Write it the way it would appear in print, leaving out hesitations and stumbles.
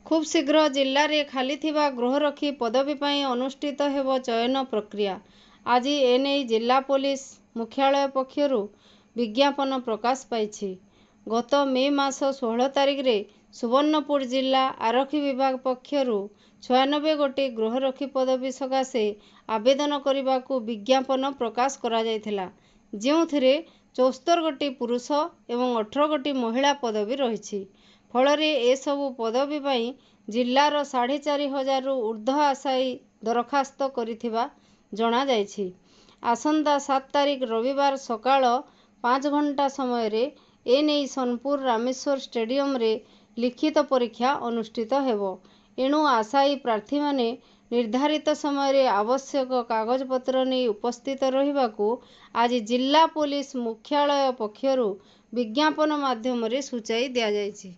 खूब शीघ्र जिले में खाली थिबा गृहरक्षी पदवी पर अनुष्ठित हेब चयन प्रक्रिया। आज एने जिला पुलिस मुख्यालय पक्षर विज्ञापन प्रकाश पाई। गत मे मास 16 तारिख रे सुवर्णपुर जिला आरक्षी विभाग पक्षर 96 गोटी गृहरक्षी पदवी सकाशे आवेदन करने को विज्ञापन प्रकाश करा जायथिला, जेउथिरे 74 गोटी पुरुष एवं 18 गोटी महिला पदवी रही। फलरे ए सबु पदवी पाई जिलार 4,500 रु ऊर्ध्व आशायी दरखास्त करिथिबा जणा जायछि। आसंता 7 तारिख रविवार सकाळ 5 घंटा समय रे एने सोनपुर रामेश्वर स्टेडियम रे लिखित परीक्षा अनुष्ठित हेबो। एणु आशायी प्रार्थी माने निर्धारित समय रे आवश्यक कागजपत्र नहीं उपस्थित रहिबाकू आज जिला पुलिस मुख्यालय पक्षर विज्ञापन माध्यम रे सूचाई दिया जायछि।